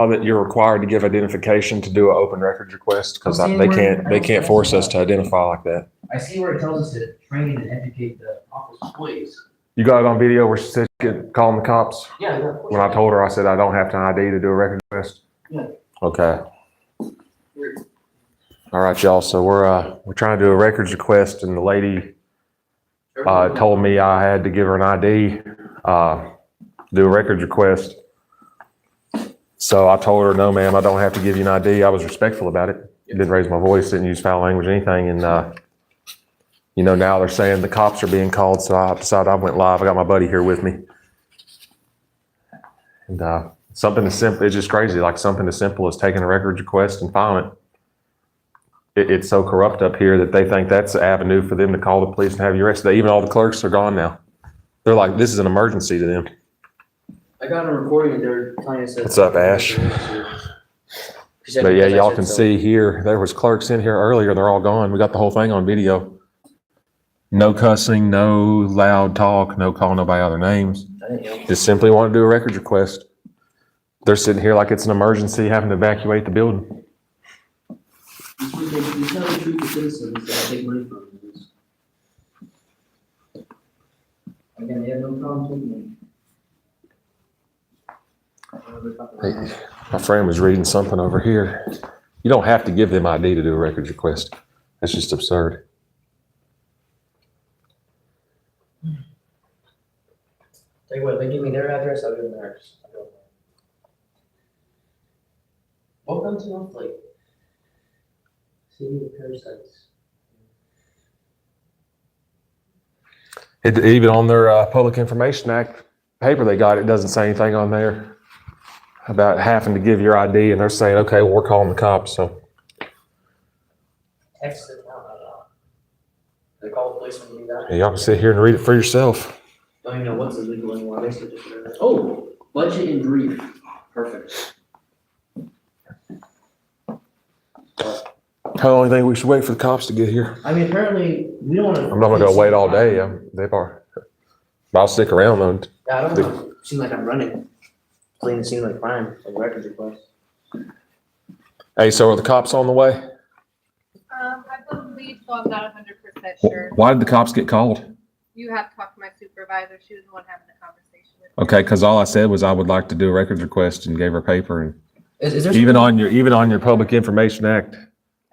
that you're required to give identification to do an open records request because they can't force us to identify like that. I see where it tells us to train and educate the office employees. You got it on video where she said she could call the cops? Yeah. When I told her, I said I don't have an ID to do a record request. Yeah. Okay. All right, y'all. So we're trying to do a records request, and the lady told me I had to give her an ID, do a records request. So I told her, no, ma'am, I don't have to give you an ID. I was respectful about it. Didn't raise my voice, didn't use foul language or anything. And, you know, now they're saying the cops are being called. So I decided I went live. I got my buddy here with me. And something as simple, it's just crazy. Like something as simple as taking a records request and filing it. It's so corrupt up here that they think that's the avenue for them to call the police and have you arrested. Even all the clerks are gone now. They're like, this is an emergency to them. I got a recording and they're telling us that. What's up, Ash? But yeah, y'all can see here, there was clerks in here earlier. They're all gone. We got the whole thing on video. No cussing, no loud talk, no calling nobody out their names. Just simply want to do a records request. They're sitting here like it's an emergency, having to evacuate the building. You tell the truth to citizens that I take money from them. Again, they have no problem taking money. Hey, my friend was reading something over here. You don't have to give them ID to do a records request. That's just absurd. Tell you what, they give me their address, I'll give them theirs. Welcome to North Lake. City of Parasites. Even on their Public Information Act paper they got, it doesn't say anything on there about having to give your ID, and they're saying, okay, well, we're calling the cops, so. Text it out. They call the police when you do that. Yeah, y'all can sit here and read it for yourself. Don't even know what's illegal anymore. Basically just oh, budget and brief. Perfect. How long do you think we should wait for the cops to get here? I mean, apparently, we don't want to. I'm not gonna go wait all day. They've already. But I'll stick around though. Yeah, I don't know. Seems like I'm running. Playing the scene like crime, like records request. Hey, so are the cops on the way? I believe so. I'm not 100% sure. Why did the cops get called? You have to talk to my supervisor. She was the one having the conversation with me. Okay, because all I said was I would like to do a records request and gave her paper, and Is there even on your Public Information Act.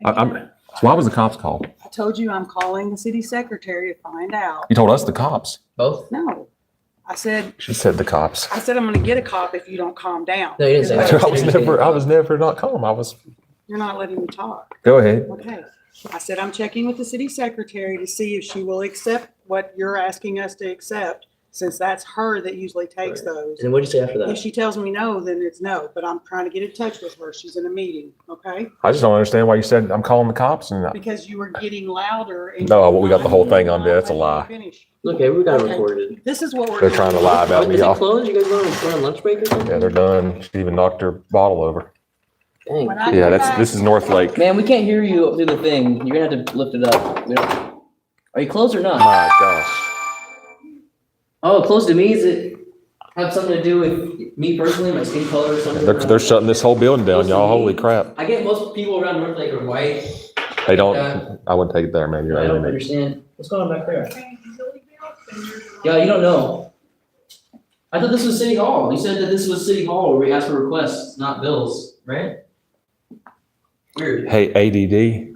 So why was the cops called? I told you I'm calling the city secretary to find out. You told us the cops. both? No, I said She said the cops. I'm gonna get a cop if you don't calm down. No, you didn't say that. I was never not calm. You're not letting me talk. Go ahead. Okay. I said I'm checking with the city secretary to see if she will accept what you're asking us to accept, since that's her that usually takes those. And what'd you say after If that? she tells me no, then it's no, but I'm trying to get in touch with her. She's in a meeting, okay? I just don't understand why you said I'm calling the cops and Because you were getting louder. And No, we got the whole thing on there. That's a lie. Finish. Okay, we got it Okay. recorded. This is what we're. They're trying to lie about Is me, it y'all. closed? You guys going on lunch break or something? Yeah, they're done. She even knocked her bottle over. Dang. When I Yeah, get back- this is North Lake. Man, we can't hear you through the thing. You're gonna have to lift it up. Are you close or not? My gosh. Oh, close to me? Is it have something to do with me personally, my skin color or something? They're shutting this whole building down, y'all. Holy crap. I get most people around North Lake are white. They don't, I wouldn't take it there, man. You're I don't alienated. understand. What's going on back there? Yeah, you don't know. I thought this was City Hall. You said that this was City Hall where we asked for requests, not bills, right? Weird. Hey, ADD.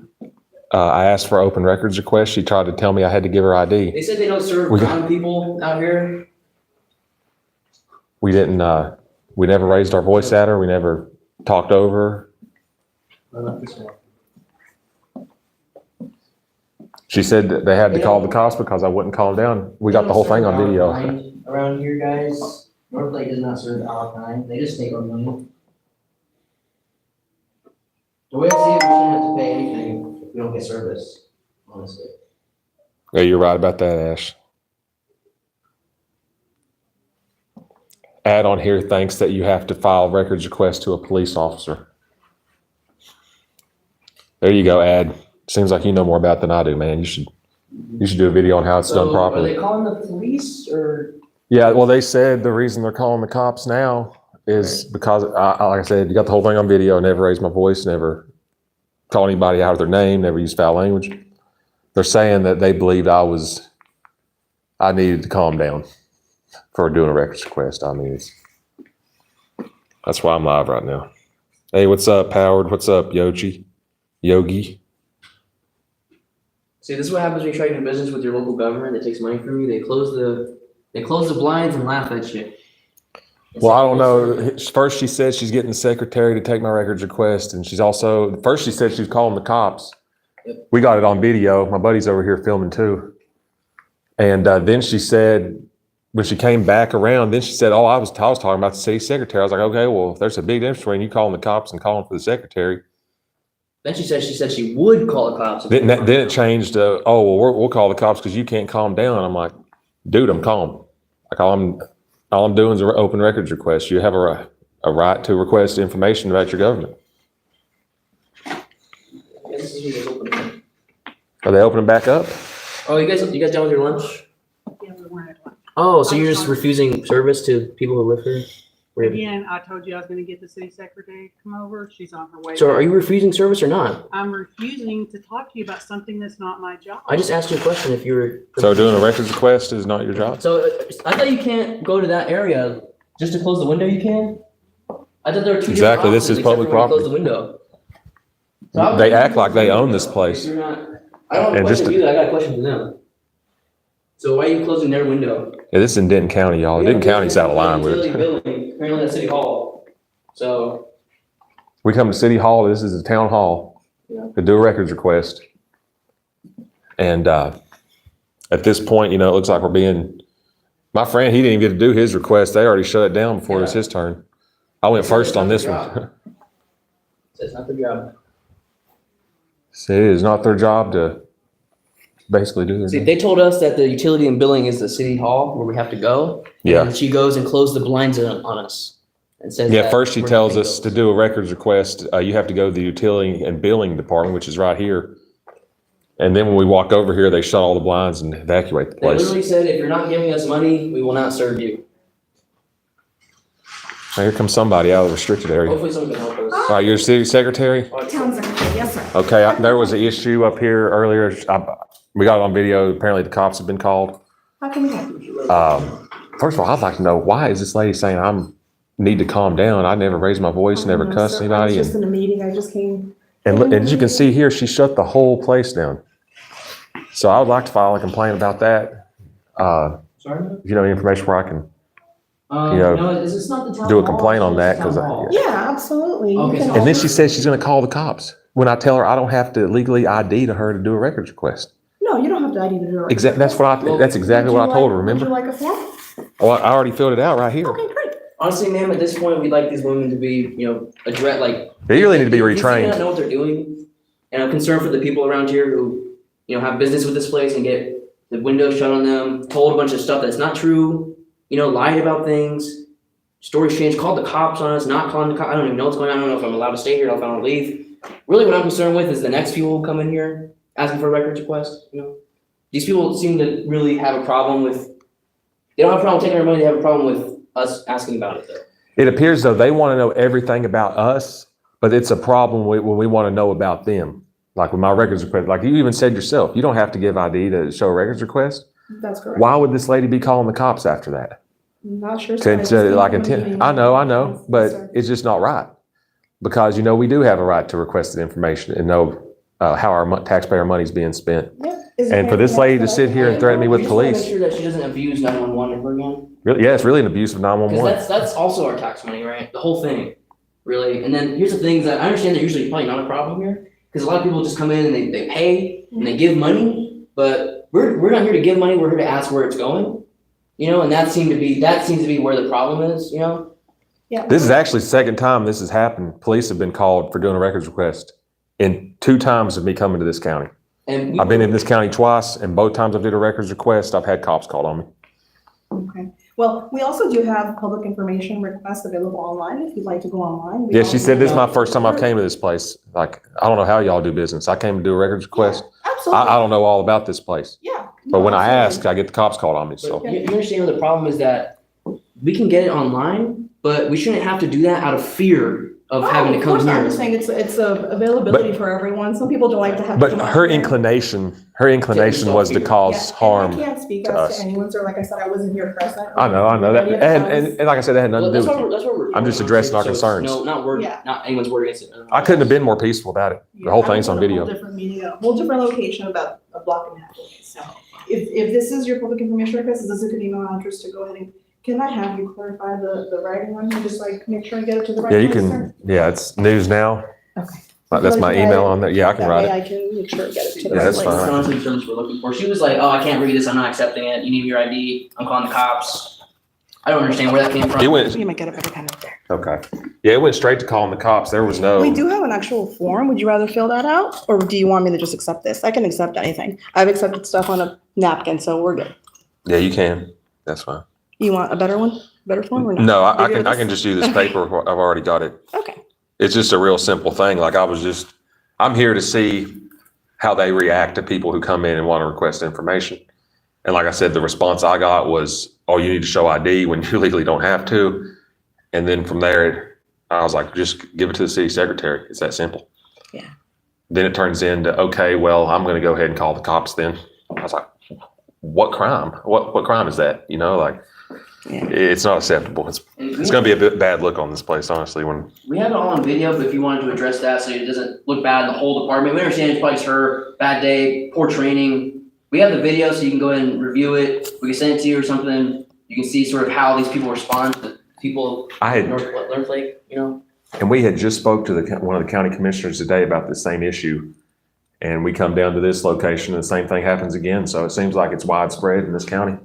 I asked for open records request. She tried to tell me I had to give her ID. They said they don't serve brown people out here. We didn't, we never raised our voice at her. We never talked over her. No, not this one. She said that they had to call the cops because I wouldn't calm down. We got the whole thing on video. Around here, guys, North Lake does not serve Alpine. They just take our money. The way I see it, we shouldn't have to pay anything if we don't get service, honestly. Yeah, you're right about that, Ash. Add on here thinks that you have to file records request to a police officer. There you go, Ad. Seems like you know more about it than I do, man. You should do a video on how it's done properly. Are they calling the police or? Yeah, well, they said the reason they're calling the cops now is because, like I said, you got the whole thing on video, never raised my voice, never called anybody out of their name, never used foul language. They're saying that they believed I needed to calm down for doing a records request. I mean, that's why I'm live right now. Hey, what's up, Howard? What's up, Yogi? See, this is what happens when you try to do business with your local government that takes money from you. They close the blinds and laugh at you. Well, I don't know. First, she said she's getting the secretary to take my records request, and first she said she was calling the cops. Yep. We got it on video. My buddy's over here filming too. And then she said, when she came back around, then she said, "Oh, I was talking about the city secretary." I was like, "Okay, well, there's a big difference between you calling the cops and calling for the secretary." Then she said she would call the cops. Then it changed. Oh, well, we'll call the cops because you can't calm down. I'm like, dude, I'm calm. All I'm doing is an open records request. You have a right to request information about your government. Are they opening back up? Oh, you guys done with your lunch? Yeah, we weren't at lunch. Oh, so you're just refusing service to people who live here? Again, I told you I was gonna get the city secretary to come over. She's on her way. So back. are you refusing service or not? I'm refusing to talk to you about something that's not my job. I just asked you a question if you were. So doing a records request is not your job? So I thought you can't go to that area just to close the window. You can. I thought there were two. Exactly, this is public property. Close the window. So They act like they own this place. You're not. I don't have a And just question for you. I got a question for them. So why are you closing their window? Yeah, this is in Denton County, y'all. Denton County's out of line with Utility it. billing, apparently at City Hall. So. We come to City Hall, this is a town hall, Yeah. to do a records request. And at this point, it looks like my friend, he didn't even get to do his request. They already shut it down before it was his turn. I went first on this one. So it's not their job. See, it is not their job to basically do See, this. they told us that the utility and billing is the City Hall where we have to go. Yeah. And she goes and closes the blinds on us and says. Yeah, that first she we're tells not us to paying do a records request. You have to go to the utility and billing department, which is right here. And then when we walk over here, they shut all the blinds and evacuate the bills. They place. literally said, if you're not giving us money, we will not serve you. Now, here comes somebody out of the restricted area. Hopefully someone can help us. All right, you're the city secretary? Town secretary, yes, sir. Okay, there was an issue up here earlier. We got it on video. Apparently the cops have been called. How can we help you? First of all, I'd like to know, why is this lady saying need to calm down? I never raised my voice, never No, cussed sir, anybody. I was just in a meeting, I just came. And as you can see here, she shut the whole place down. So I would like to file a complaint about that. Sorry? If you know any information where I can No, it's not the town do a hall, complaint on it's that, the 'cause town hall. Yeah, absolutely. You Okay, can so- And then also- she says she's gonna call the cops when I tell her I don't have to legally ID to her to do a records request. No, you don't have to ID to do it. Exactly, that's exactly what I told her, remember? Would you like a form? Oh, I already filled it out right here. Okay, great. Honestly, ma'am, at this point, we'd like these women to be, address, like. They really need to be These people retrained. don't know what they're doing. And I'm concerned for the people around here who, have business with this place and get the windows shut on them, told a bunch of stuff that's not true, lied about things, stories changed, called the cops on us, not calling the cops. I don't even know what's going on. I don't know if I'm allowed to stay here, if I want to leave. Really, what I'm concerned with is the next people who come in here asking for a records request, These people seem to really have a problem with, they don't have a problem taking our money, they have a problem with us asking about it though. It appears though they want to know everything about us, but it's a problem when we want to know about them. Like with my records request, like you even said yourself, you don't have to give ID to show a records request. That's correct. Why would this lady be calling the cops after that? Not sure. sir. I just To came like from a intent, meeting. I know, Yes, but sir. it's just not right. Because, we do have a right to request the information and know how our taxpayer money is being spent. Yeah. Is And there for this anything lady to else sit that I here and can threaten me help with We just wanna police. make sure that she doesn't abuse 911 ever again. Really, yeah, it's really an abuse of Because 911. that's also our tax money, right? The whole thing, really. And then here's the thing, is that I understand that usually probably not a problem here, because a lot of people just come in and they pay and they give money, but we're not here to give money, we're here to ask where it's going. And that seems to be where the problem is, Yeah. This is actually the second time this has happened. Police have been called for doing a records request in 2 times of me coming to this county. And I've been in this county twice, and both times I've did a records request, I've had cops called on me. Okay. Well, we also do have public information requests available online if you'd like to go online. We Yeah, she also said this is my have- first time I've came to this place. Like, I don't know how y'all do business. I came to do a records request. Absolutely. I don't know all about this place. Yeah. But when I absolutely. ask, I get the cops called on me, so. But you understand what the problem is, that we can get it online, but we shouldn't have to do that out of fear of having to Of come course, I'm here. just saying it's a availability for everyone. Some people don't like to have. to But come out her here. inclination was to Yeah, cause and harm. I can't speak to as us. to anyone, so like I said, I wasn't here present. I know that, and like I said, that had nothing to do with you. That's what we're. I'm just doing, addressing our so it's concerns. No, not word, Yeah. not anyone's word against it. I couldn't have been more peaceful about it. The whole thing's on video. A whole different meeting, a whole different location about a block and a half away. So if this is your public information request, is this a good email address to go ahead and, can I have you clarify the writing on here, just like make sure I get it to the right Yeah, you place, can, sir? yeah, it's News Now. Okay. That's my email on there. Yeah, I can That write way it. I can make sure I get it to the Yeah, right that's place. fine. That's honestly the terms we're looking for. She was like, "Oh, I can't read this. I'm not accepting it. You need your ID. I'm calling the cops." I don't understand where that came from. It went, You might get a better pen up there. okay. Yeah, it went straight to calling the cops. There was no. We do have an actual form. Would you rather fill that out, or do you want me to just accept this? I can accept anything. I've accepted stuff on a napkin, so we're good. Yeah, you can. That's fine. You want a better one? Better form or not? No, I Maybe can, I this- can just use this paper. I've already got it. Okay. It's just a real simple thing. Like I'm here to see how they react to people who come in and want to request information. And like I said, the response I got was, "Oh, you need to show ID when you legally don't have to." And then from there, I was like, just give it to the city secretary. It's that simple. Yeah. Then it turns into, okay, well, I'm going to go ahead and call the cops then. I was like, what crime? What crime is that? You know, like, Yeah. it's not acceptable. It's going to be a bit bad look on this place, honestly, when We have it all on video, but if you wanted to address that so it doesn't look bad in the whole department, we understand it's probably her bad day, poor training. We have the video so you can go ahead and review it. We can send it to you or something. You can see sort of how these people respond to people I in had, North Lake, you know? and we had just spoke to one of the county commissioners today about this same issue. And we come down to this location and the same thing happens again. So it seems like it's widespread in this county.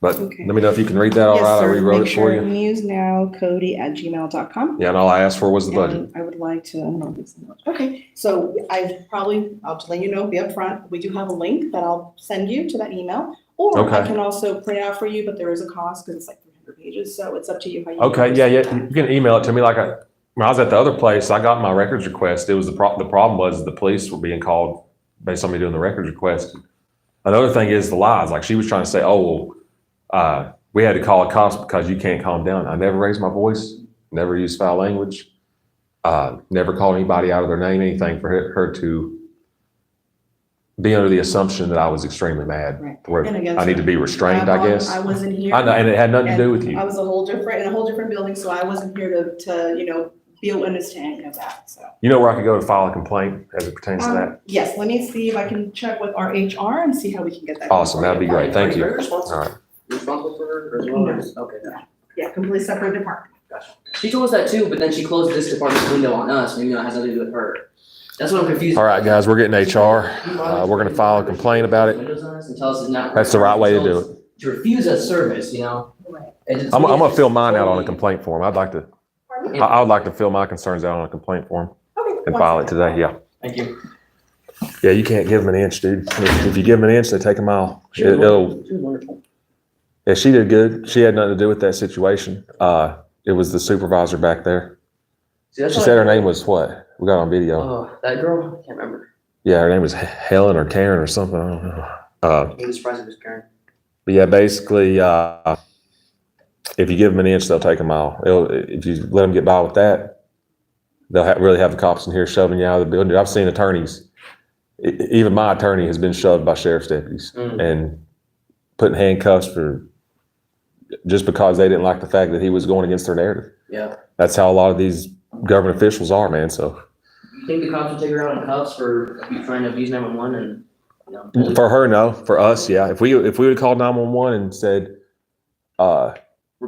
But Okay. let me know if you can read that all Yes, right. I sir. rewrote Make it for sure you. newsnowcody@gmail.com. Yeah, and all I asked for was the budget. And I would like to, I don't know if it's, okay, so I'll just let you know, be upfront, we do have a link that I'll send you to that email. Or I Okay. can also print it out for you, but there is a cost because it's like 300 pages, so it's up to you how you. Okay, yeah, you can email it to me. When I was at the other place, I got my records request. It was the problem was the police were being called based on me doing the records request. Another thing is the lies. Like she was trying to say, oh, well, we had to call the cops because you can't calm down. I never raised my voice, never used foul language, never called anybody out of their name, anything for her to be under the assumption that I was extremely mad. Right. Where And again, I need to be restrained, I guess. I wasn't here. I know, and it had nothing to do with And you. I was in a whole different building, so I wasn't here to be a witness to any of that, so. You know where I could go to file a complaint as it pertains to that? Yes, let me see if I can check with our HR and see how we can get that. Awesome, that'd be great. Thank you. Are responsible? All right. You're responsible for her as well? No. Okay. Yeah, completely separate department. Gotcha. She told us that too, but then she closed this department's window on us, maybe that has nothing to do with her. That's what I'm confused. All right, guys, we're getting HR. We're gonna file a complaint about it. Windows on us and tell us it's not. That's the right way to do it. To refuse us service, you know? Right. I'm gonna fill mine out on a complaint form. I Pardon me? would like to fill my concerns out on a complaint form Okay. and one file it second. today, yeah. Thank you. Yeah, you can't give them an inch, dude. If you give them an inch, they take a mile. She was It'll, she was wonderful. yeah, she did good. She had nothing to do with that situation. It was the supervisor back there. See, that's She what said I- her name was what? We got on video. Oh, that girl? I can't remember. Yeah, her name was Helen or Karen or something. I don't know. He was surprised it was Karen. But yeah, basically, if you give them an inch, they'll take a mile. If you let them get by with that, they'll really have the cops in here shoving you out of the building. I've seen attorneys, even my attorney has been shoved by sheriff's deputies and put in handcuffs just because they didn't like the fact that he was going against their narrative. Yeah. That's how a lot of these government officials are, man. So You think the cops would take her out in cuffs for trying to abuse 911 and, you know? for her, no. For us, yeah. If we would have called 911 and said, We're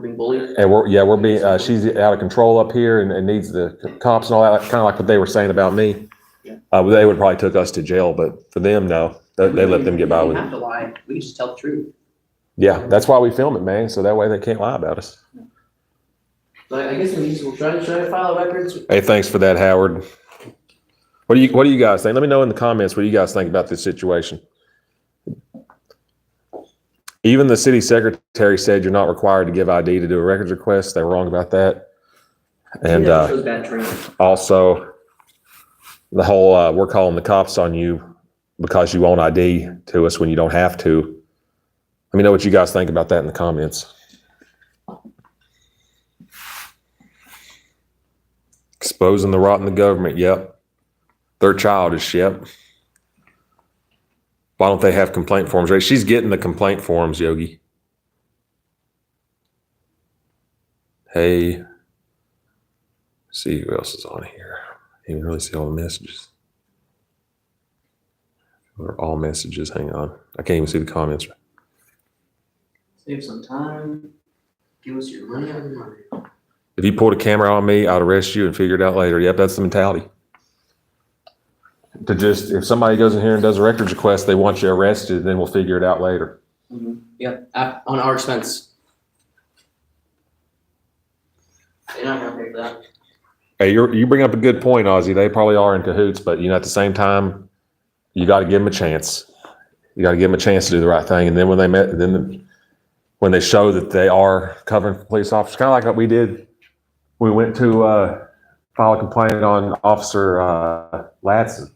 being bullied? and we're being, she's out of control up here and needs the cops and all that, kind of like what they were saying about me. Yeah. They would probably took us to jail, but for them, no, they let them get by with We it. don't have to lie. We can just tell the truth. Yeah, that's why we film it, man. So that way they can't lie about us. But I guess we'll try to file records. Hey, thanks for that, Howard. What do you guys think? Let me know in the comments what you guys think about this situation. Even the city secretary said you're not required to give ID to do a records request. They were wrong about that. And Shows bad training. also, the whole we're calling the cops on you because you won't ID to us when you don't have to. Let me know what you guys think about that in the comments. Exposing the rot in the government, yep. They're childish, yep. Why don't they have complaint forms ready? She's getting the complaint forms, Yogi. Hey. Let's see who else is on here. You can really see all the messages. Or all messages, hang on. I can't even see the comments. Save some time. Give us your money on your money. If you pulled a camera on me, I'd arrest you and figure it out later. Yep, that's the mentality. To just, if somebody goes in here and does a records request, they want you arrested, then we'll figure it out later. Yep, on our expense. They're not gonna pay for that. Hey, you bring up a good point, Ozzy. They probably are in cahoots, but at the same time, you got to give them a chance. You got to give them a chance to do the right thing. And then when they show that they are covering for police officers, kind of like what we did. We went to file a complaint on Officer Ladson,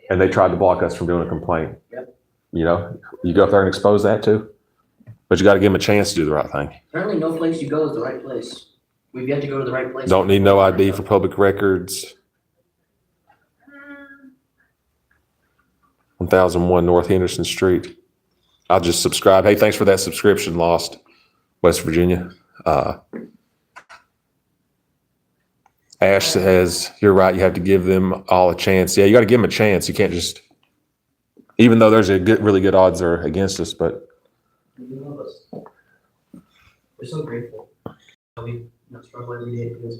and they tried to block us from doing a complaint. Yep. You go up there and expose that too, but you got to give them a chance to do the right thing. Apparently no place you go is the right place. We've yet to go to the right place. Don't need no ID for public records. 1001 North Henderson Street. I'll just subscribe. Hey, thanks for that subscription, Lost, West Virginia. Ash says, you're right, you have to give them all a chance. Yeah, you got to give them a chance. You can't just, even though there's really good odds are against us, but. You love us. We're so grateful. We struggle every day for this.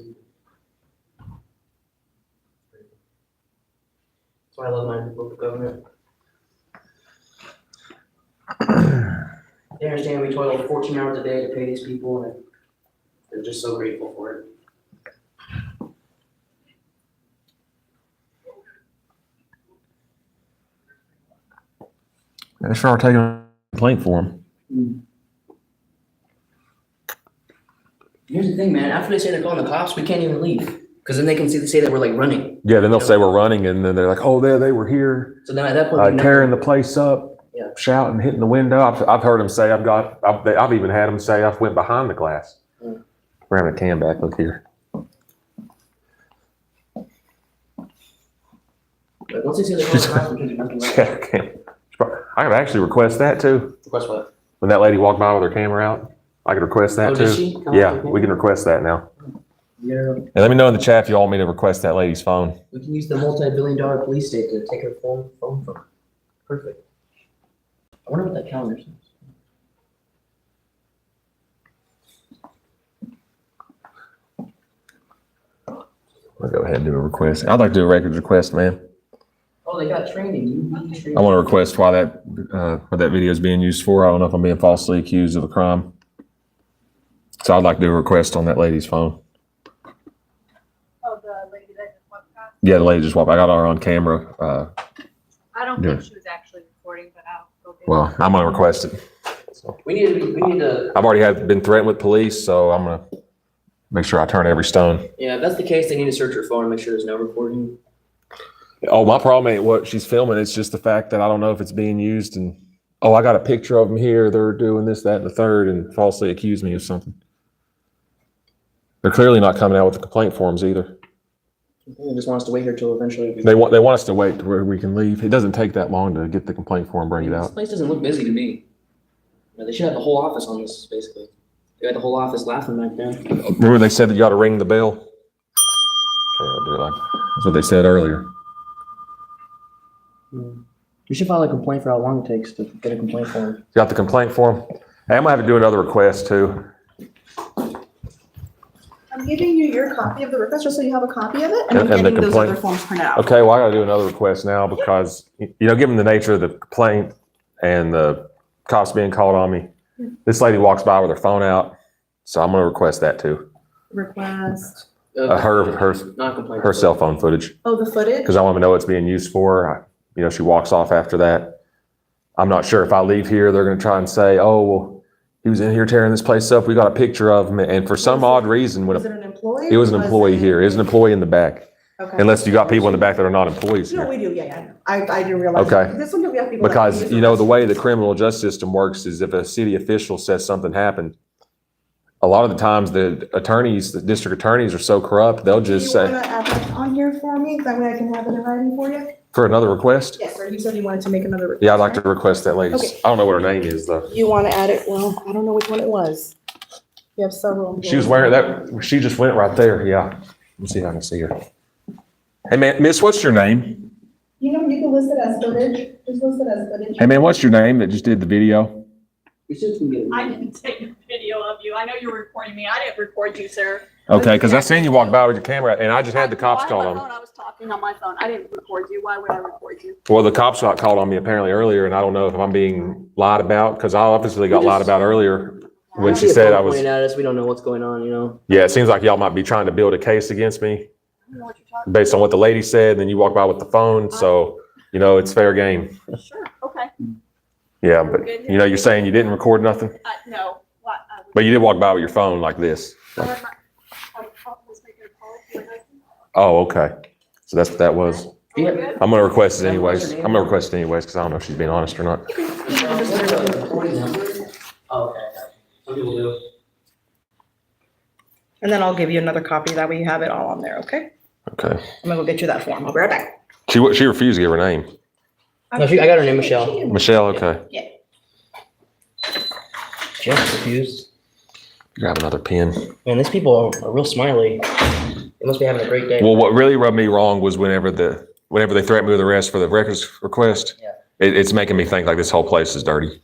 That's why I love my local government. They understand we toil 14 hours a day to pay these people, and they're just so grateful for it. That's for our taking a complaint for them. Here's the thing, man. After they say they're calling the cops, we can't even leave. Because then they can say that we're like running. Yeah, then they'll say we're running, and then they're like, oh, they were here. So then at that point, tearing the place up, shouting, hitting the window. I've heard them say, I've even had them say I went behind the glass. We're having a cam back, look here. But once they say they're calling the cops, we can do nothing about it. Yeah, I could actually request that too. Request what? When that lady walked by with her camera out, I could request that too. Did she? Yeah, we can request that now. Yeah. And let me know in the chat if you want me to request that lady's phone. We can use the multi-billion-dollar police state to take her phone from her. Perfect. I wonder what that calendar says. I'll go ahead and do a request. I'd like to do a records request, man. Oh, they got training. You need training. I want to request why what that video is being used for. I don't know if I'm being falsely accused of a crime. So I'd like to do a request on that lady's phone. Oh, the lady that just walked past? Yeah, the lady just walked. I got her on camera. I don't Yeah. think she was actually recording, but I'll go get it. Well, I'm gonna request it. So We need to. I've already been threatened with police, so I'm gonna make sure I turn every stone. Yeah, if that's the case, they need to search her phone and make sure there's no recording. Oh, my problem ain't what she's filming. It's just the fact that I don't know if it's being used. And I got a picture of them here. They're doing this, that, and the third, and falsely accuse me of something. They're clearly not coming out with the complaint forms either. They just want us to wait here till eventually. They want us to wait to where we can leave. It doesn't take that long to get the complaint form, bring it This out. place doesn't look busy to me. They should have the whole office on this, basically. They got the whole office laughing back there. Remember they said that you got to ring the bell? Okay, I'll do it like that's what they said earlier. We should file a complaint for how long it takes to get a complaint form. Got the complaint form? Hey, I'm gonna have to do another request too. I'm giving you your copy of the request just so you have a copy of it, and I'm And the getting those complaint. other forms printed out. Okay, well, I gotta do another request now because, given the nature of the complaint and the cops being called on me, this lady walks by with her phone out, so I'm gonna request that too. Request. Not complaint. Her cell phone footage, Oh, the footage? because I want to know what it's being used for. She walks off after that. I'm not sure if I leave here, they're gonna try and say, oh, well, he was in here tearing this place up. We got a picture of him, and for some odd reason, Was it an employee? it was an employee here. It was an employee in the back. Okay. Unless you got people in the back that are not employees No, here. we do, yeah, I do realize. Okay. This one, we have people. that Because, use the way the criminal justice system works is if a city official says something happened, a lot of the times the attorneys, the district attorneys are so corrupt, they'll just Do you say, wanna add that on here for me? That way I can have it in writing for you? for another request? Yes, sir. You said you wanted to make another request. Yeah, I'd like to right? request that lady's, Okay. I don't know what her name is though. You wanna add it? Well, I don't know which one it was. You have several. She was wearing that, she just went right there, yeah. Let me see if I can see her. Hey man, miss, what's your name? You know, you can list it as footage, just list it as footage. Hey man, what's your name that just did the video? We should get I didn't take a video of you. I know you're recording me. I didn't record you, sir. Okay, because I seen you walk by with your camera and I just had the cops called on me. I was talking on my phone. I didn't record you. Why would I record you? Well, the cops got called on me apparently earlier and I don't know if I'm being lied about, because I obviously got lied about earlier when she said I was. Pointing at us, we don't know what's going on, you know? Yeah, it seems like y'all might be trying to build a case against me I don't know what you're talking based on what the lady said, and then you walk by with the phone, so, you know, it's fair game. about. Sure, okay. Yeah, but, you know, you're saying you didn't record nothing, No. What? but you did walk by with your phone like this. I was making a call to my husband. Oh, okay. So that's what that was. Yeah. Good? I'm gonna request it Yeah, what's anyways. her I'm name? gonna request it anyways, because I don't know if she's being honest or not. Oh, okay. Some people do. And then I'll give you another copy, that way you have it all on there, okay? Okay. I'm gonna go get you that form, I'll be right back. She refused to give her name. No, I got her name, Michelle. Michelle, okay. She was confused. Grab another pen. Man, these people are real smiley. They must be having a great day. Well, what really rubbed me wrong was whenever they threatened me with arrest for the records request. Yeah. It's making me think like this whole place is dirty.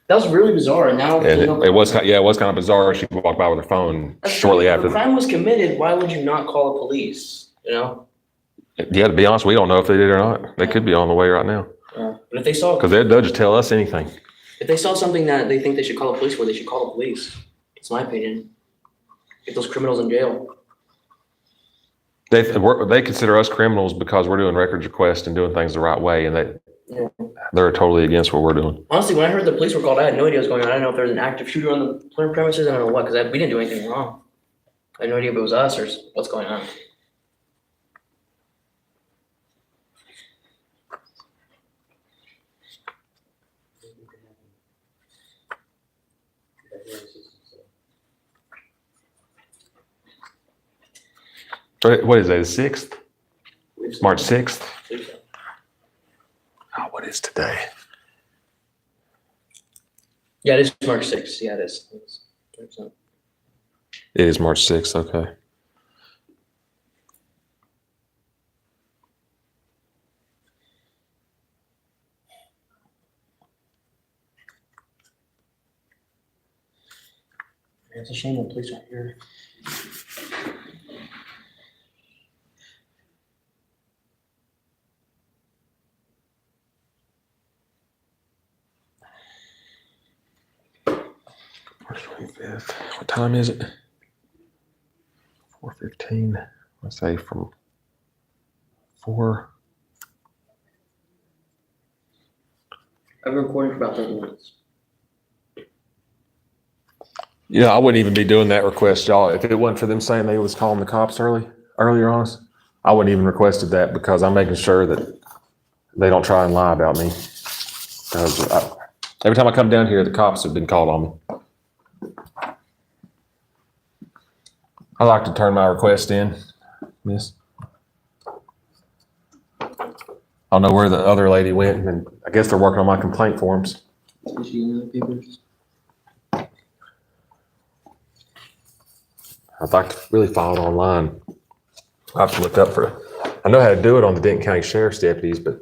That was really bizarre, and now. And you know, it was kind of bizarre. She walked by with her phone that's shortly if after. a crime was committed, why would you not call the police, you know? Yeah, to be honest, we don't know if they did or not. They could be on the way right now. Yeah. But if they saw, Because they'll just tell us anything. if they saw something that they think they should call the police for, they should call the police. It's my opinion. Get those criminals in jail. They consider us criminals because we're doing records requests and doing things the right way, and Yeah. they're totally against what we're doing. Honestly, when I heard the police were called, I had no idea what was going on. I didn't know if there was an active shooter on the premises. I don't know what, because we didn't do anything wrong. I had no idea if it was us or what's going on. What is that, the 6th? March 6th? Oh, what is today? Yeah, it is March 6th. Yeah, it is. It's 100%. It is March 6th, okay. Man, it's a shame the police aren't here. March 25th. What time is it? 4:15. Let's say from 4. I've been recording for about 30 minutes. Yeah, I wouldn't even be doing that request, y'all. If it wasn't for them saying they was calling the cops earlier on us, I wouldn't even requested that, because I'm making sure that they don't try and lie about me. Because every time I come down here, the cops have been called on me. I like to turn my request in, miss. I don't know where the other lady went, and I guess they're working on my complaint forms. I'd like to really file it online. I have to look up I know how to do it on the Denton County Sheriff's deputies, but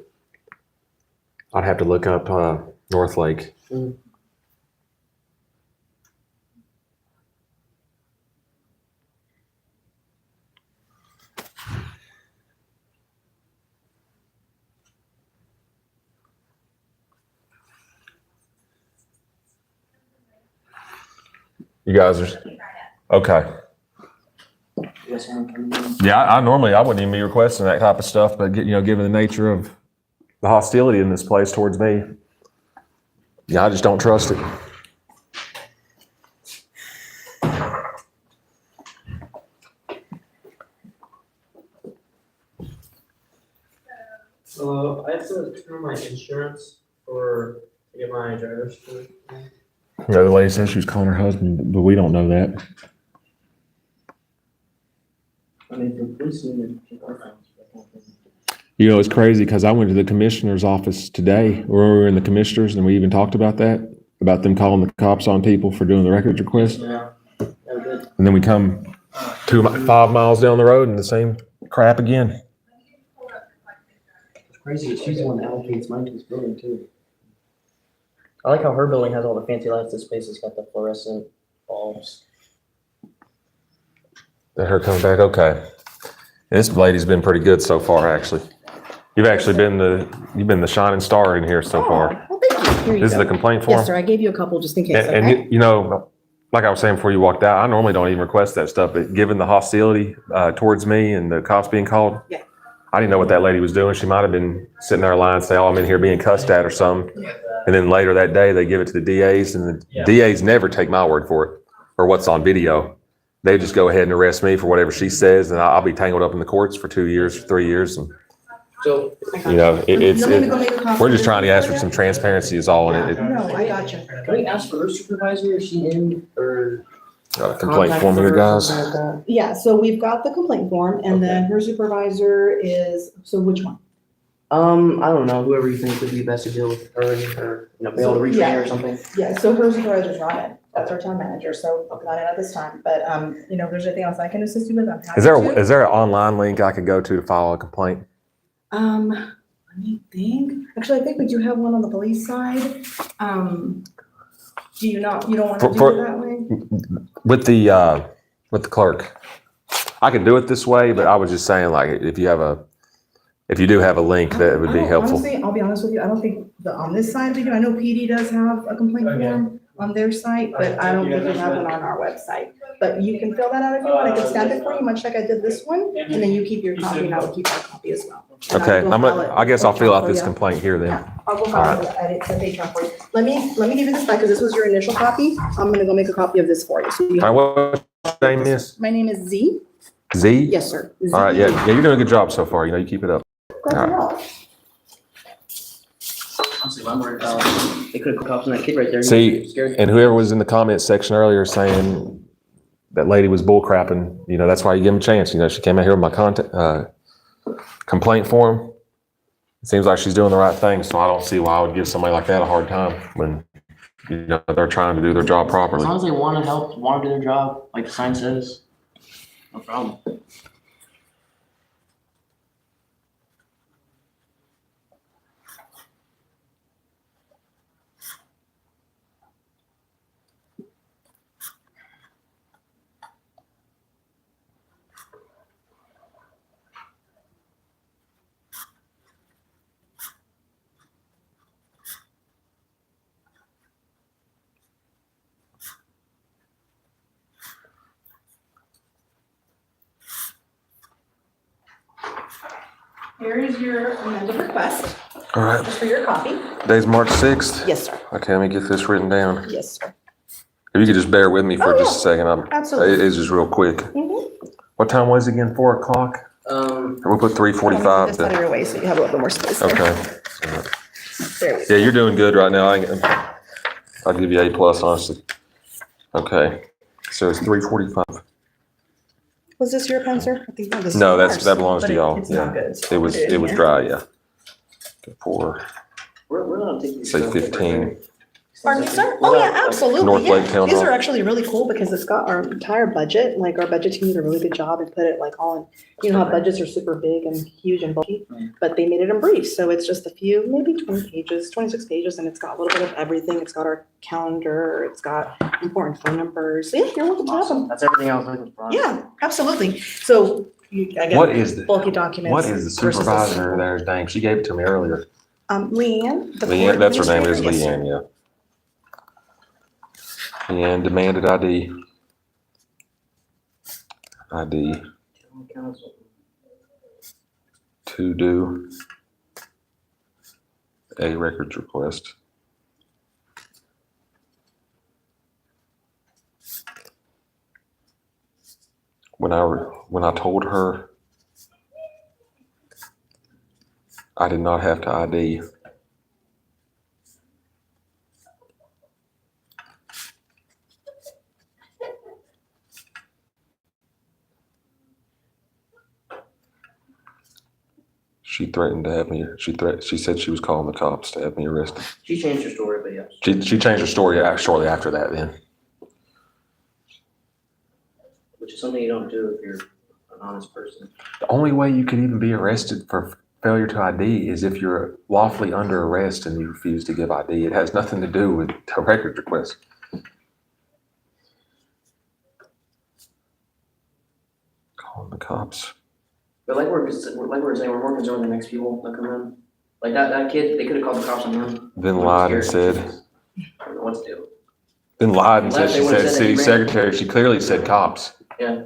I'd have to look up North Lake. You guys are, okay. Yeah, I normally, I wouldn't even be requesting that type of stuff, but given the nature of the hostility in this place towards me, yeah, I just don't trust it. I have to turn my insurance to get my driver's license. The other lady said she was calling her husband, but we don't know that. I mean, the police need to keep our phones. You know, it's crazy because I went to the commissioner's office today, or we were in the commissioners, and we even talked about that, about them calling the cops on people for doing the records request. Yeah, that was good. And then we come 5 miles down the road and the same crap again. It's crazy, she's the one that allocates money to this building too. I like how her building has all the fancy lights, this place has got the fluorescent bulbs. That her coming back, okay. This lady's been pretty good so far, actually. You've actually been the shining star in here so far. Well, thank you. Here you This is go. the complaint form? Yes, sir. I gave you a couple just in case. And Okay? you know, like I was saying before you walked out, I normally don't even request that stuff, but given the hostility towards me and the cops being called, Yeah. I didn't know what that lady was doing. She might have been sitting there lying, say, "Oh, I'm in here being cussed at" or something. And then later that day, they give it to the DAs, and the DAs never take my word for it or what's on video. They just go ahead and arrest me for whatever she says, and I'll be tangled up in the courts for 2 years, 3 years, and So, you know, we're just trying to ask for some. some transparency is all, and No, I got you. can we ask for her supervisor, is she in, or? complaint form here, guys. Yeah, so we've got the complaint form and then her supervisor is, so which one? I don't know, whoever you think would be best to deal with her, or, you know, be able to reach her or something. Yeah, so her supervisor's not in. That's our town manager, so not in at this time. But, you know, if there's anything else I can assist you with, I'm happy Is there to. is there an online link I could go to file a complaint? Let me think. Actually, I think we do have one on the police side. You don't want to do For- it that way? With the clerk. I could do it this way, but I was just saying, like, if you do have a link, that would be helpful. Honestly, I'll be honest with you, I don't think on this side we do. I know PD does have a complaint form on their site, but I don't think we have one on our website. But you can fill that out if you want. I can stamp it for you, much like I did this one, and then you keep your copy and I will keep our copy as well. And Okay, I'll go file it. I guess I'll fill out for this you. complaint here then. Yeah, I'll go file it, edit the page for you. Let me give you this back, because this was your initial copy. I'm gonna go make a copy of this for you. So you All right, what's your name is? My name is Z. Z? Yes, sir. All right, yeah, you're doing a good job so far. You know, you keep it up. Honestly, I'm worried about, they could have cops on that kid right there. See, Scared. and whoever was in the comments section earlier saying that lady was bull crapping, you know, that's why you give them a chance. You know, she came out here with my complaint form. It seems like she's doing the right thing, so I don't see why I would give somebody like that a hard time when, you know, they're trying to do their job As properly. long as they want to help, want to do their job, like the sign says, no problem. Here is your amended request, All right, just for your copy. today's March 6th. Yes, sir. Okay, let me get this written down. Yes, sir. If you could just bear with me for Oh, just a second, Absolutely. it's just real quick. Mhm. What time was it again? 4 o'clock? We'll put 3:45. Just out of your way, so you have a little bit more space there. Okay. There we Yeah, you're doing good right now. I'll give you A+, honestly. Okay, so it's 3:45. Was this your pen, sir? I think that was No, yours, that belongs but to y'all. It's not Yeah, good. so it I'll was put in here. dry. Yeah. For We're gonna take these. say stuff. 15. Pardon me, sir? We're Oh, yeah, not- absolutely, North yeah. Lake Town These Hall. are actually really cool because it's got our entire budget, like our budget team did a really good job and put it like all in, you know how budgets are super big and huge and bulky? Mm. But they made it in brief, so it's just a few, maybe 20 pages, 26 pages, and it's got a little bit of everything. It's got our calendar, it's got important phone numbers. Yeah, you're welcome to have them. That's everything I was looking for. Yeah, absolutely. So, again. What is the Bulky documents. What is the versus supervisor there's name? She gave it to me earlier. Leanne. the Leanne, court that's her name is administrator, yes, sir. Leanne, yeah. Leanne demanded ID. ID to do a records request. When I told her I did not have to ID, She threatened to have me, she said she was calling the cops to have me arrested. She changed her story, but yes. She changed her story shortly after that then. Which is something you don't do if you're an honest person. The only way you could even be arrested for failure to ID is if you're lawfully under arrest and you refuse to give ID. It has nothing to do with a records request. Calling the cops. But like we're saying, we're more concerned with the next people that come in. Like that kid, they could have called the cops on him. Then lied and said, I don't know what to do. then lied and said Unless they she would've said said that city he ran. secretary. She clearly said cops. Yeah.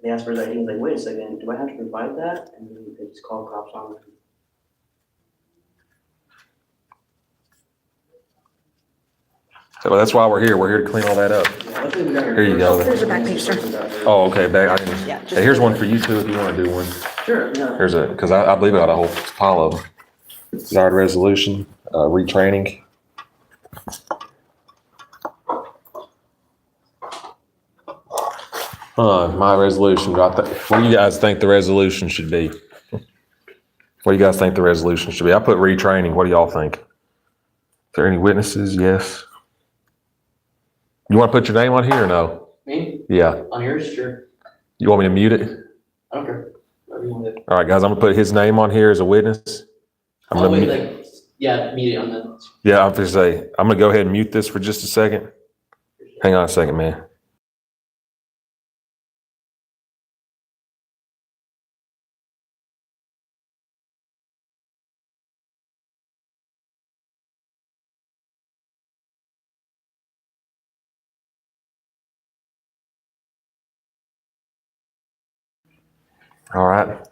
They asked for his ID, he's like, wait a second, do I have to provide that? And then they just call cops on him. So that's why we're here. We're here to clean all that up. Yeah, luckily we got Here you go. Here's your back page, sir. Oh, okay. I didn't. Yeah, Hey, here's one for you too if you want to do one. Sure, yeah. Here's because I believe I got a whole pile of them. Desired resolution, retraining. My resolution. What do you guys think the resolution should be? What do you guys think the resolution should be? I put retraining. What do y'all think? Is there any witnesses? Yes. You want to put your name on here or no? Me? Yeah. On yours? Sure. You want me to mute it? I don't care. Whatever you want to do. All right, guys, I'm gonna put his name on here as a witness. I'm Oh, gonna, wait, mu- like, yeah, meet it on the. yeah, I'm gonna say, I'm gonna go ahead and mute this for just a second. Hang on a second, man. All right. Do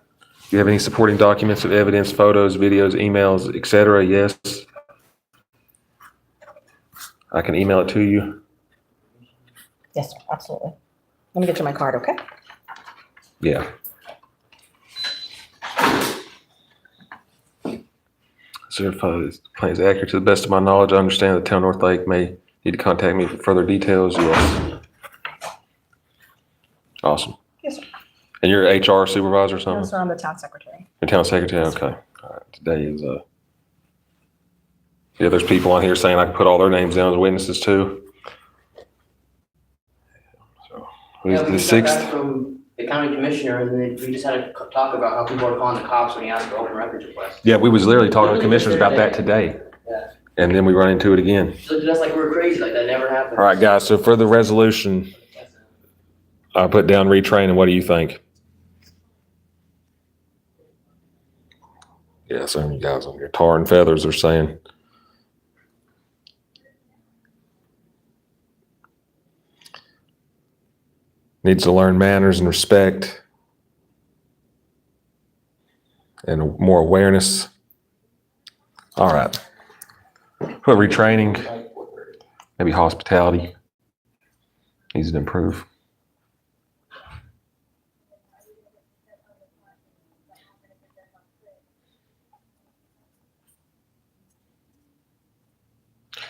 you have any supporting documents of evidence, photos, videos, emails, et cetera? Yes. I can email it to you. Yes, sir, absolutely. Let me get you my card, okay? Yeah. Certified the plan is accurate to the best of my knowledge. I understand that Town North Lake may need to contact me for further details. Yes. Awesome. Yes, sir. And you're HR supervisor or No, something? sir, I'm the town secretary. Your town secretary? Okay. All right. Today is, yeah, there's people on here saying I can put all their names down as witnesses too. So, Yeah, who's we the just got back sixth? from the county commissioner, and then we just had a talk about how people are calling the cops when he asked for open records requests. Yeah, we was literally talking to commissioners about that today. Yeah. And then we run into it again. She looked at us like we were crazy, like that never happened. All right, guys. So for the resolution, I put down retraining. What do you think? Yeah, some of you guys on here, tar and feathers are saying. Needs to learn manners and respect and more awareness. All right. Put retraining, maybe hospitality needs to improve.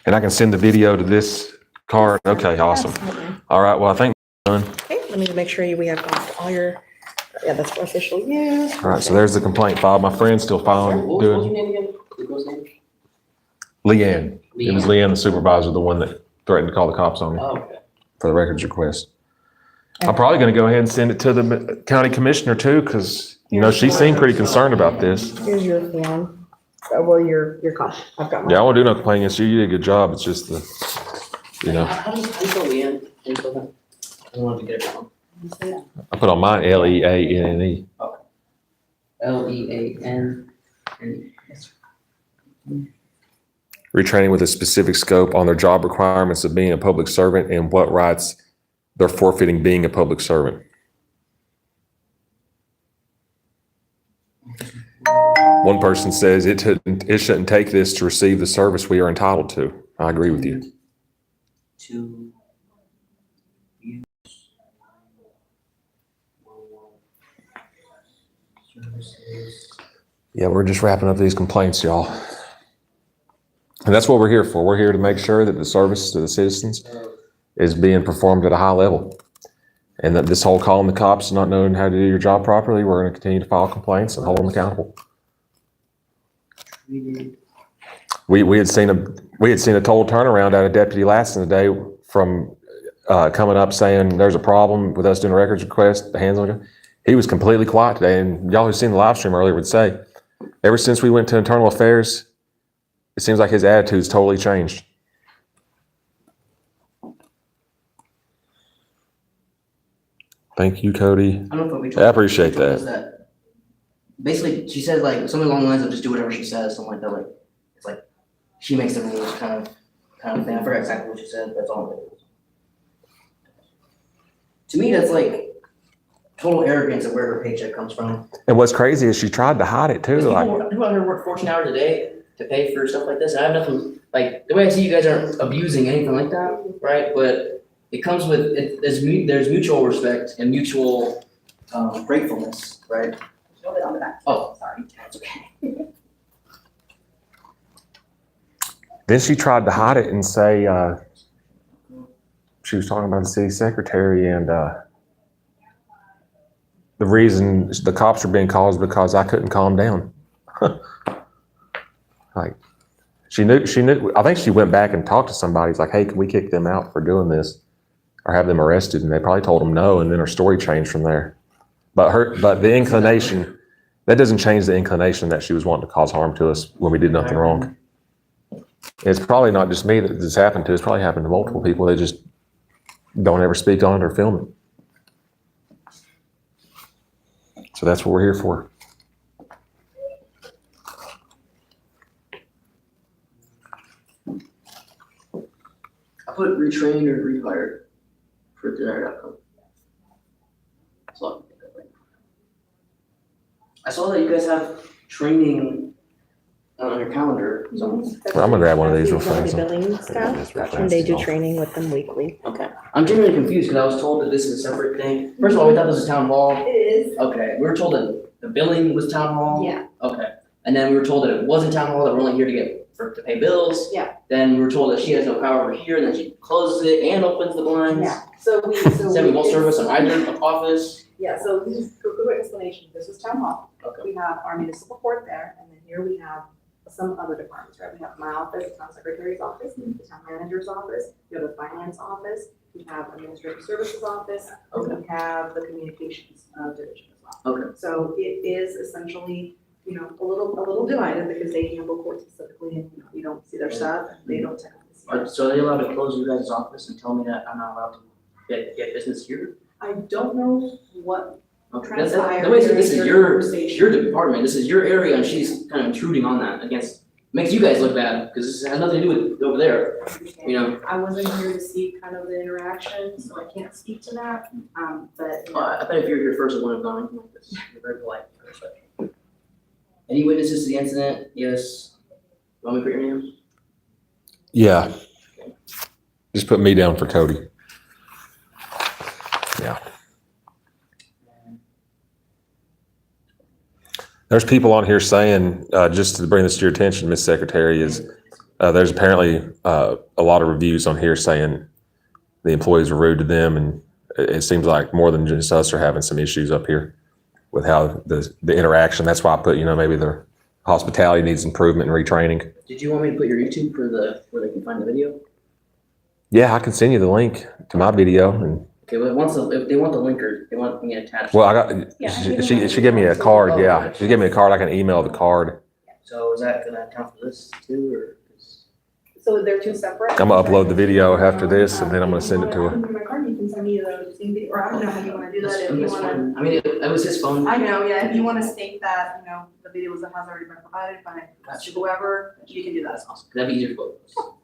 And I can send the video to this card. Okay, awesome. Absolutely. All right, well, I think we're done. Okay, let me make sure we have got all your, yeah, that's for official use. All right, so there's the complaint file. My friend's still filing, What was your doing name again? The girl's name? Leanne. It was Leanne, the supervisor, the one that threatened to call the cops on me Oh, okay. for the records request. I'm probably gonna go ahead and send it to the county commissioner too, because, you know, she seemed pretty concerned about this. Here's your form, well, your copy, I've got Yeah, I mine. won't do no complaining against you. You did a good job. It's just the, you know, How do you spell Leanne? Can you spell that? I don't want to get it wrong. I put on mine Leanne. Leanne. Retraining with a specific scope on their job requirements of being a public servant and what rights they're forfeiting being a public servant. One person says it shouldn't take this to receive the service we are entitled to. I agree with you. To services. Yeah, we're just wrapping up these complaints, y'all. And that's what we're here for. We're here to make sure that the service to the citizens is being performed at a high level. And that this whole calling the cops, not knowing how to do your job properly, we're going to continue to file complaints and hold them accountable. We had seen a total turnaround out of Deputy Laston today from coming up saying there's a problem with us doing a records request. The hands on it. He was completely quiet today, and y'all who've seen the live stream earlier would say, ever since we went to internal affairs, it seems like his attitude's totally changed. Thank you, Cody. I don't know if we I appreciate that. Basically, she said like something along the lines of just do whatever she says, something like that. Like it's like she makes the rules, kind of thing. I forgot exactly what she said. That's all it is. To me, that's like total arrogance of where her paycheck comes from. And what's crazy is she tried to hide it too. People Like, out here work 14 hours a day to pay for stuff like this. And I have nothing like the way I see you guys aren't abusing anything like that, right? But it comes with there's mutual respect and mutual gratefulness, right? A little bit on the back. Oh, Sorry. that's okay. then she tried to hide it and say she was talking about the city secretary and the reason the cops are being called is because I couldn't calm down. Like she knew. I think she went back and talked to somebody. It's like, hey, can we kick them out for doing this or have them arrested? And they probably told them no. And then her story changed from there. But the inclination, that doesn't change the inclination that she was wanting to cause harm to us when we did nothing wrong. It's probably not just me that this happened to. It's probably happened to multiple people. They just don't ever speak on it or film it. So that's what we're here for. I put retrained or rehired for the desired outcome. That's all I can think of right now. I saw that you guys have training on your calendar. So, I'm gonna grab one of these real fast. Billing staff, and they do training with them weekly. okay. I'm genuinely confused because I was told that this is a separate thing. First of all, we thought this was town hall. It is. Okay, we were told that the billing was town hall. Yeah. Okay, and then we were told that it wasn't town hall, that we're only here to pay bills. Yeah. Then we were told that she has no power over here, and then she closes it and opens the blinds. Yeah. So Said we won't service on either office. Yeah, so this is a quick explanation. This is town hall. Okay. We have our municipal court there, and then here we have some other departments, right? We have my office, the town secretary's office, the town manager's office, we have the finance office, we have administrative services office, and we have the communications division as well. Okay. So it is essentially, a little divided because they handle court specifically, and we don't see their stuff, and they don't technically see ours. So are they allowed to close your guys' office and tell me that I'm not allowed to get business here? I don't know what Okay. transpired The way during this is your your conversation. department, this is your area, and she's kind of intruding on that makes you guys look bad, because this has nothing to do with over there, you know? I wasn't here to see kind of the interaction, so I can't speak to that, but. I bet if you're here first, it wouldn't have gone anything like this. You're very polite. I respect you. Any witnesses to the incident? Yes. You want me to put your name? Yeah. Just put me down for Cody. Yeah. There's people on here saying, just to bring this to your attention, Ms. Secretary, is there's apparently a lot of reviews on here saying the employees were rude to them, and it seems like more than just us are having some issues up here with how the interaction. That's why I put, maybe the hospitality needs improvement and retraining. Did you want me to put your YouTube where they can find the video? Yeah, I can send you the link to my video. And Okay, well, if they want the link or they want me attached. well, she gave me a card. Yeah, she gave me a card. I can email the card. So is that gonna count for this too, or? So they're two separate? I'm gonna upload the video after this, and then I'm gonna send it to her. My card, you can send me the same video, or I don't know how you wanna do that, if you That's wanna. fine. I mean, it was his phone. I know, yeah, if you wanna state that, the video has already been provided by whoever, you can do that. That's awesome. That'd be easier for both of us.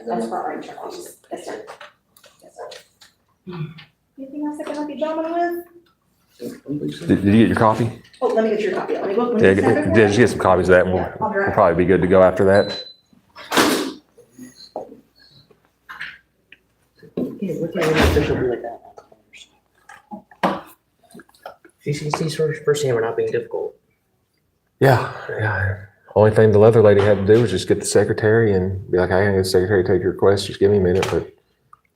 That's for our insurance. Yes, sir. Yes, sir. Anything else I can help you gentlemen with? Did you get your coffee? Oh, let me get your copy. Let me go. Yeah, just get some copies of that and Yeah, I'll be we'll right probably be good to go after that. Yeah, what kind of official be like that? She's first saying we're not being difficult. Yeah, yeah. Only thing the other lady had to do was just get the secretary and be like, hey, I need the secretary to take your request. Just give me a minute. But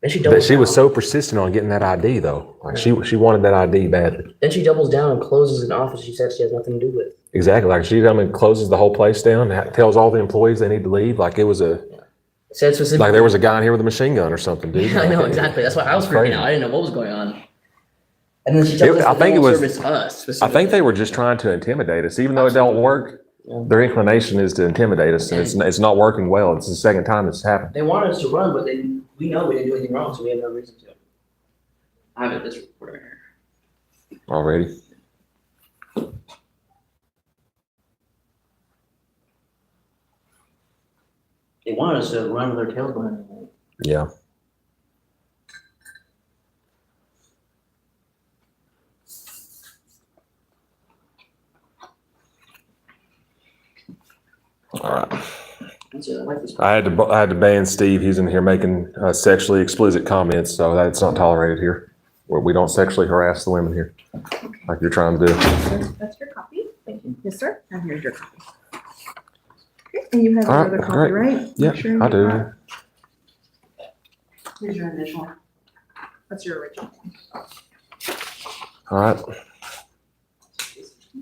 Then she doubles she was down. so persistent on getting that ID though. Like she wanted that ID badly. Then she doubles down and closes an office she said she has nothing to do with. Exactly. Like she comes and closes the whole place down, tells all the employees they need to leave. Like it was Said specifically. like there was a guy in here with a machine gun or something, dude. Yeah, I know exactly. That's why I was freaking Crazy. out. I didn't know what was going on. And then she tells us I that think they it won't was- service us. I Specifically. think they were just trying to intimidate us, even though it don't work. Yeah. Their inclination is to intimidate us, and it's not working well. It's the second time it's happened They wanted us to run, but we know we didn't do anything wrong, so we have no reason to. I have this report right here. already. They wanted us to run with our tails behind us. Yeah. All right. That's it. I like this. I had to ban Steve. He's in here making sexually explicit comments, so that's not tolerated here. We don't sexually harass the women here, like you're trying to do. That's your copy. Thank you. Yes, sir. And here's your copy. Okay, and you have All right, another copy, great. right? Make Yeah, sure I you do. have- Here's your initial. That's your original. All right.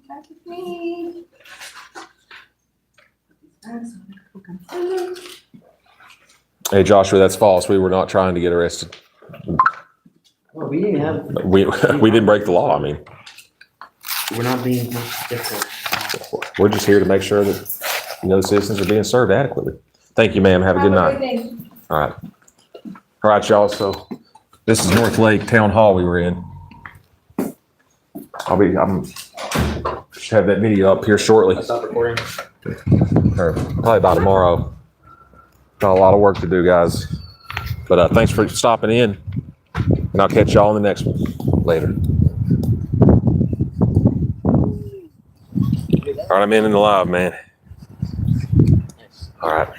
Back with me. Hey, Joshua, that's false. We were not trying to get arrested. Well, we didn't have. We didn't break the law. I mean, We're not being difficult. we're just here to make sure that, the citizens are being served adequately. Thank you, ma'am. Have a good night. All right. All right, y'all. So this is North Lake Town Hall we were in. I'm should have that video up here shortly, I'll stop recording. or probably by tomorrow. Got a lot of work to do, guys. But thanks for stopping in, and I'll catch y'all in the next one later. All right, I'm in the live, man. All right.